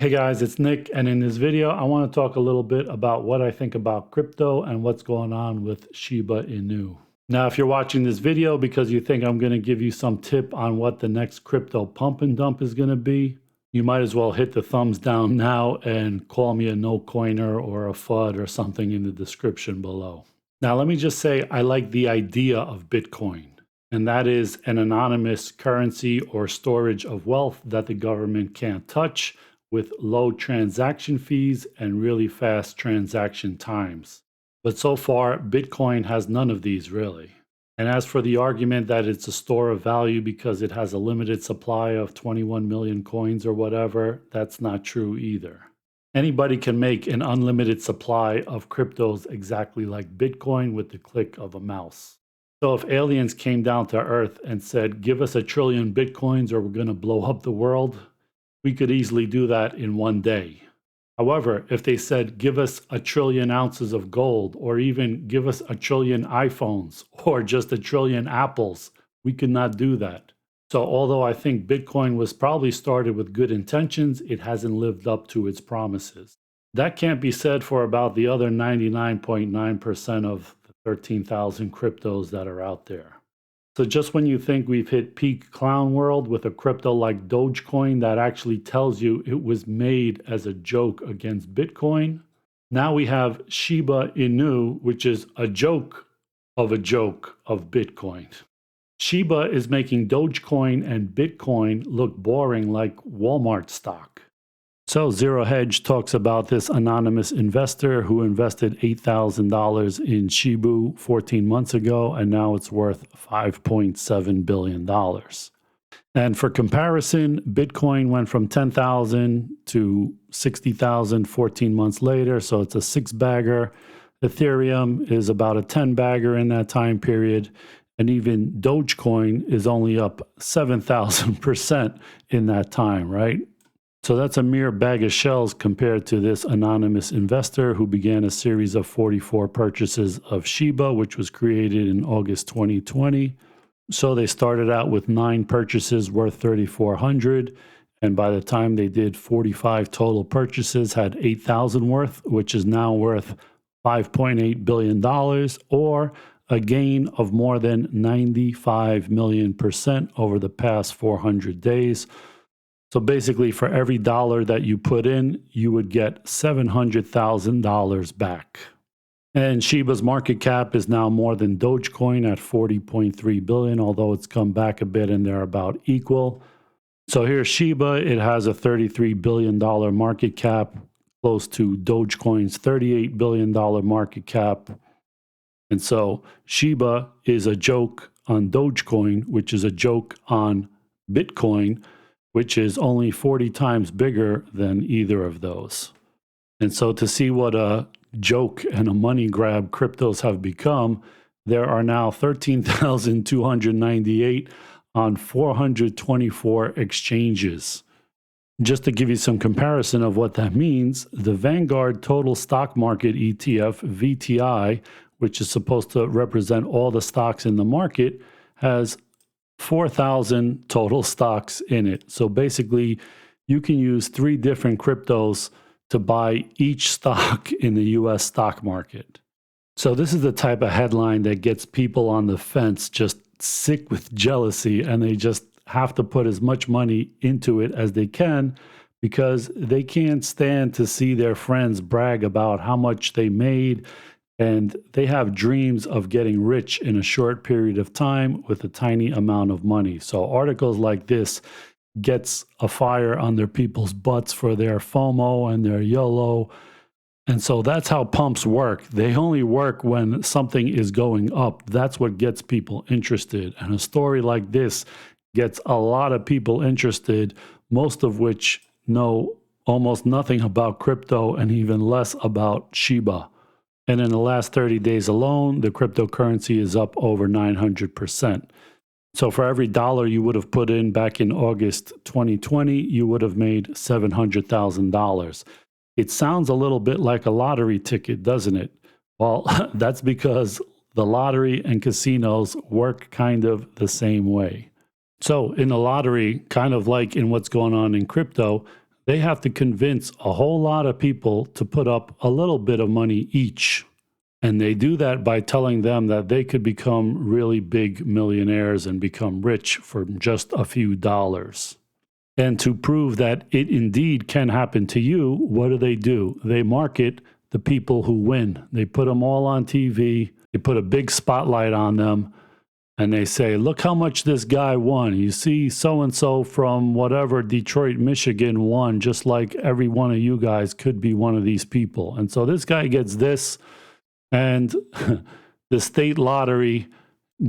Hey guys, it's Nick, and in this video, I want to talk a little bit about what I think about crypto and what's going on with Shiba Inu. Now, if you're watching this video because you think I'm going to give you some tip on what the next crypto pump and dump is going to be, you might as well hit the thumbs down now and call me a no-coiner or a FUD or something in the description below. Now, let me just say I like the idea of Bitcoin, and that is an anonymous currency or storage of wealth that the government can't touch, with low transaction fees and really fast transaction times. But so far, Bitcoin has none of these really. And as for the argument that it's a store of value because it has a limited supply of 21 million coins or whatever, that's not true either. Anybody can make an unlimited supply of cryptos exactly like Bitcoin with the click of a mouse. So if aliens came down to Earth and said, give us 1 trillion Bitcoins or we're going to blow up the world, we could easily do that in one day. However, if they said, give us 1 trillion ounces of gold, or even give us 1 trillion iPhones, or just 1 trillion apples, we could not do that. So although I think Bitcoin was probably started with good intentions, it hasn't lived up to its promises. That can't be said for about the other 99.9% of the 13,000 cryptos that are out there. So just when you think we've hit peak clown world with a crypto like Dogecoin that actually tells you it was made as a joke against Bitcoin, now we have Shiba Inu, which is a joke of Bitcoin. Shiba is making Dogecoin and Bitcoin look boring like Walmart stock. So Zero Hedge talks about this anonymous investor who invested $8,000 in Shibu 14 months ago, and now it's worth $5.7 billion. And for comparison, Bitcoin went from 10,000 to 60,000 14 months later, so it's a 6-bagger. Ethereum is about a 10-bagger in that time period, and even Dogecoin is only up 7,000% in that time, right? So that's a mere bag of shells compared to this anonymous investor who began a series of 44 purchases of Shiba, which was created in August 2020. So they started out with 9 purchases worth $3,400, and by the time they did 45 total purchases, had 8,000 worth, which is now worth $5.8 billion, or a gain of more than 95 million% over the past 400 days. So basically, for every dollar that you put in, you would get $700,000 back. And Shiba's market cap is now more than Dogecoin at $40.3 billion, although it's come back a bit and they're about equal. So here's Shiba. It has a $33 billion market cap, close to Dogecoin's $38 billion market cap. And so Shiba is a joke on Dogecoin, which is a joke on Bitcoin, which is only 40 times bigger than either of those. And so to see what a joke and a money grab cryptos have become, there are now 13,298 on 424 exchanges. Just to give you some comparison of what that means, the Vanguard Total Stock Market ETF, VTI, which is supposed to represent all the stocks in the market, has 4,000 total stocks in it. So basically, you can use 3 different cryptos to buy each stock in the US stock market. So this is the type of headline that gets people on the fence just sick with jealousy, and they just have to put as much money into it as they can because they can't stand to see their friends brag about how much they made. And they have dreams of getting rich in a short period of time with a tiny amount of money. So articles like this gets a fire under people's butts for their FOMO and their YOLO. And so that's how pumps work. They only work when something is going up. That's what gets people interested. And a story like this gets a lot of people interested, most of which know almost nothing about crypto and even less about Shiba. And in the last 30 days alone, the cryptocurrency is up over 900%. So for every dollar you would have put in back in August 2020, you would have made $700,000. It sounds a little bit like a lottery ticket, doesn't it? Well, that's because the lottery and casinos work kind of the same way. So in the lottery, kind of like in what's going on in crypto, They have to convince a whole lot of people to put up a little bit of money each. And they do that by telling them that they could become really big millionaires and become rich for just a few dollars. And to prove that it indeed can happen to you, what do? They market the people who win. They put them all on TV. They put a big spotlight on them. And they say, look how much this guy won. You see, so-and-so from whatever, Detroit, Michigan won, just like every one of you guys could be one of these people. And so this guy gets this, and the state lottery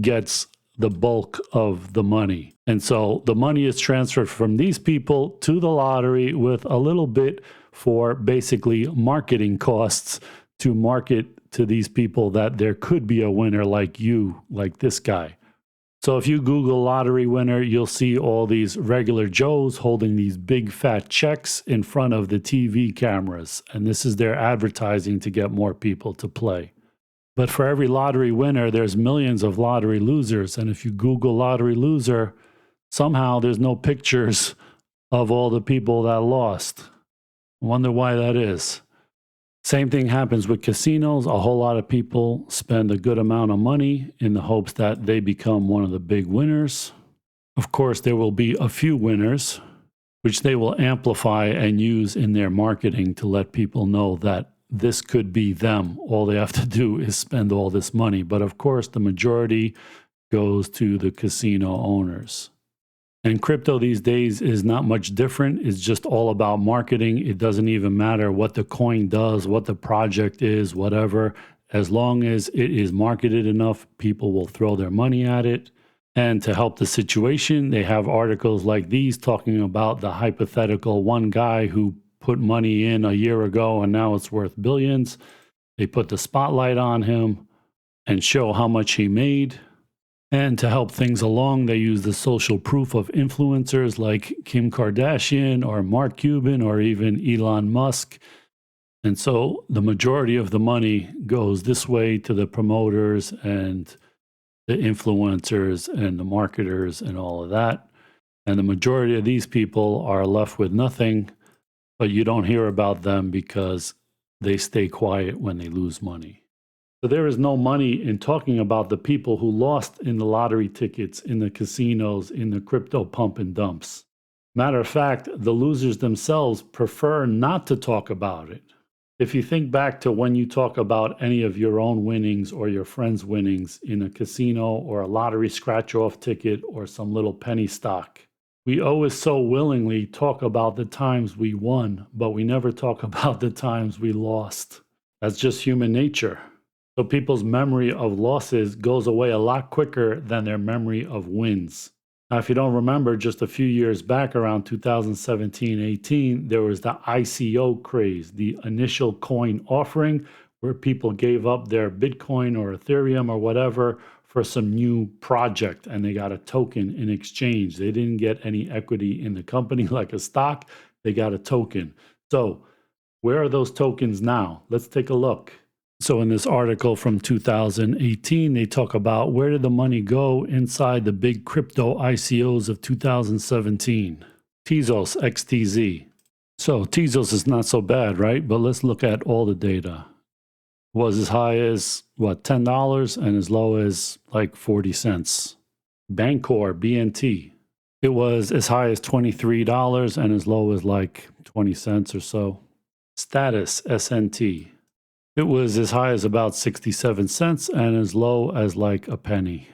gets the bulk of the money. And so the money is transferred from these people to the lottery with a little bit for basically marketing costs to market to these people that there could be a winner like you, like this guy. So if you Google lottery winner, you'll see all these regular Joes holding these big fat checks in front of the TV cameras. And this is their advertising to get more people to play. But for every lottery winner, there's millions of lottery losers. And if you Google lottery loser, somehow there's no pictures of all the people that lost. I wonder why that is. Same thing happens with casinos. A whole lot of people spend a good amount of money in the hopes that they become one of the big winners. Of course, there will be a few winners, which they will amplify and use in their marketing to let people know that this could be them. All they have to do is spend all this money. But of course, the majority goes to the casino owners. And crypto these days is not much different. It's just all about marketing. It doesn't even matter what the coin does, what the project is, whatever. As long as it is marketed enough, people will throw their money at it. And to help the situation, they have articles like these talking about the hypothetical one guy who put money in a year ago and now it's worth billions. They put the spotlight on him and show how much he made. And to help things along, they use the social proof of influencers like Kim Kardashian or Mark Cuban or even Elon Musk. And so the majority of the money goes this way to the promoters and the influencers and the marketers and all of that. And the majority of these people are left with nothing, but you don't hear about them because they stay quiet when they lose money. So there is no money in talking about the people who lost in the lottery tickets, in the casinos, in the crypto pump and dumps. Matter of fact, the losers themselves prefer not to talk about it. If you think back to when you talk about any of your own winnings or your friends' winnings in a casino or a lottery scratch-off ticket or some little penny stock, we always so willingly talk about the times we won, but we never talk about the times we lost. That's just human nature. So people's memory of losses goes away a lot quicker than their memory of wins. Now, if you don't remember, just a few years back, around 2017-18, there was the ICO craze, the initial coin offering, where people gave up their Bitcoin or Ethereum or whatever for some new project, and they got a token in exchange. They didn't get any equity in the company like a stock. They got a token. So where are those tokens now? Let's take a look. So in this article from 2018, they talk about where did the money go inside the big crypto ICOs of 2017. Tezos XTZ. So Tezos is not so bad, right? But let's look at all the data. It was as high as, $10 and as low as like 40 cents. Bancor, BNT. It was as high as $23 and as low as like 20 cents or so. Status, SNT. It was as high as about 67 cents and as low as like a penny.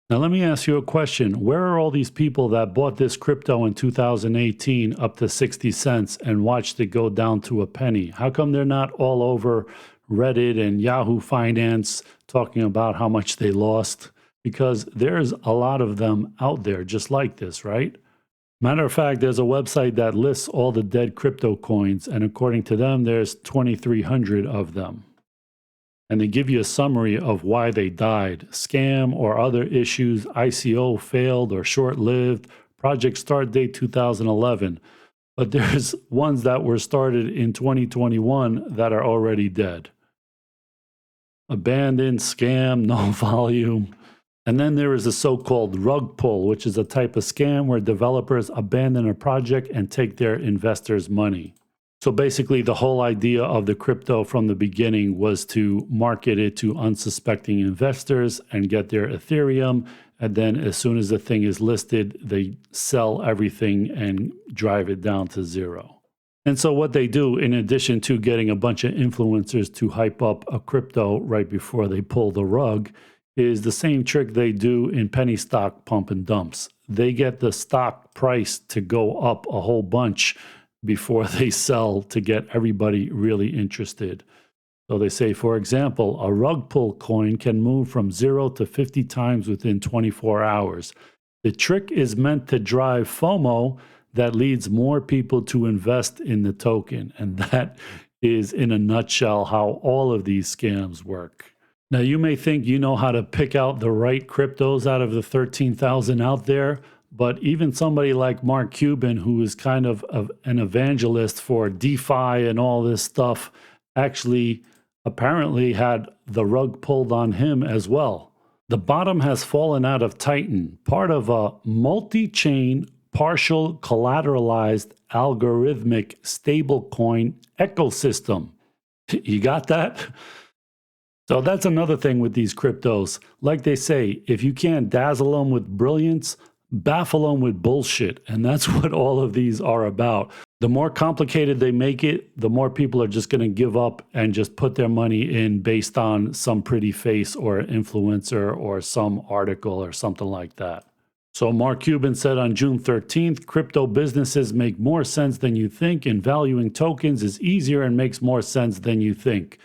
Now let me ask you a question. Where are all these people that bought this crypto in 2018 up to 60 cents and watched it go down to a penny? How come they're not all over Reddit and Yahoo Finance talking about how much they lost? Because there's a lot of them out there just like this, right? Matter of fact, there's a website that lists all the dead crypto coins, and according to them, there's 2,300 of them. And they give you a summary of why they died. Scam or other issues, ICO failed or short-lived, project start date 2011. But there's ones that were started in 2021 that are already dead. Abandoned, scam, no volume. And then there is a so-called rug pull, which is a type of scam where developers abandon a project and take their investors' money. So basically, the whole idea of the crypto from the beginning was to market it to unsuspecting investors and get their Ethereum. And then as soon as the thing is listed, they sell everything and drive it down to zero. And so what they do, in addition to getting a bunch of influencers to hype up a crypto right before they pull the rug, is the same trick they do in penny stock pump and dumps. They get the stock price to go up a whole bunch before they sell to get everybody really interested. So they say, for example, a rug pull coin can move from 0 to 50 times within 24 hours. The trick is meant to drive FOMO that leads more people to invest in the token. And that is, in a nutshell, how all of these scams work. Now, you may think you know how to pick out the right cryptos out of the 13,000 out there, but even somebody like Mark Cuban, who is kind of an evangelist for DeFi and all this stuff, actually apparently had the rug pulled on him as well. The bottom has fallen out of Titan, part of a multi-chain, partial collateralized algorithmic stablecoin ecosystem. You got that? So that's another thing with these cryptos. Like they say, if you can't dazzle them with brilliance, baffle them with bullshit. And that's what all of these are about. The more complicated they make it, the more people are just going to give up and just put their money in based on some pretty face or influencer or some article or something like that. So Mark Cuban said on June 13th, crypto businesses make more sense than you think, and valuing tokens is easier and makes more sense than you think.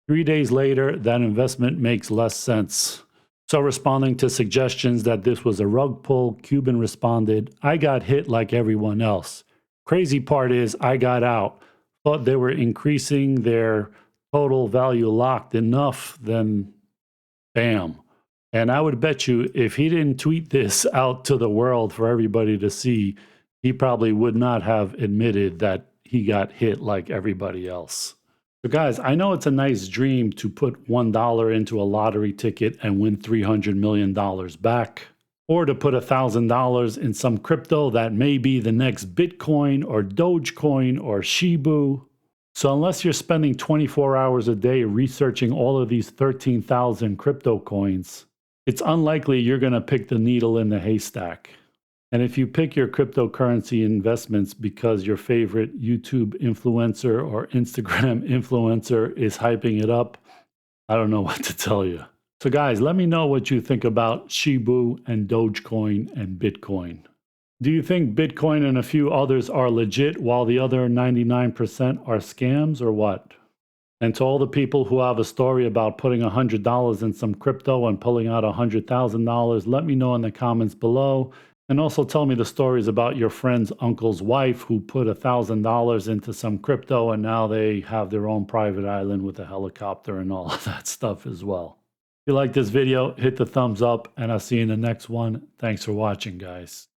3 days later, that investment makes less sense. So responding to suggestions that this was a rug pull, Cuban responded, I got hit like everyone else. Crazy part is I got out. Thought they were increasing their total value locked enough, then bam. And I would bet you if he didn't tweet this out to the world for everybody to see, he probably would not have admitted that he got hit like everybody else. So guys, I know it's a nice dream to put $1 into a lottery ticket and win $300 million back, or to put $1,000 in some crypto that may be the next Bitcoin or Dogecoin or Shiba. So unless you're spending 24 hours a day researching all of these 13,000 crypto coins, it's unlikely you're going to pick the needle in the haystack. And if you pick your cryptocurrency investments because your favorite YouTube influencer or Instagram influencer is hyping it up, I don't know what to tell you. So guys, let me know what you think about Shiba and Dogecoin and Bitcoin. Do you think Bitcoin and a few others are legit while the other 99% are scams, or what? And to all the people who have a story about putting $100 in some crypto and pulling out $100,000, let me know in the comments below. And also tell me the stories about your friend's uncle's wife who put $1,000 into some crypto and now they have their own private island with a helicopter and all of that stuff as well. If you like this video, hit the thumbs up and I'll see you in the next one. Thanks for watching, guys.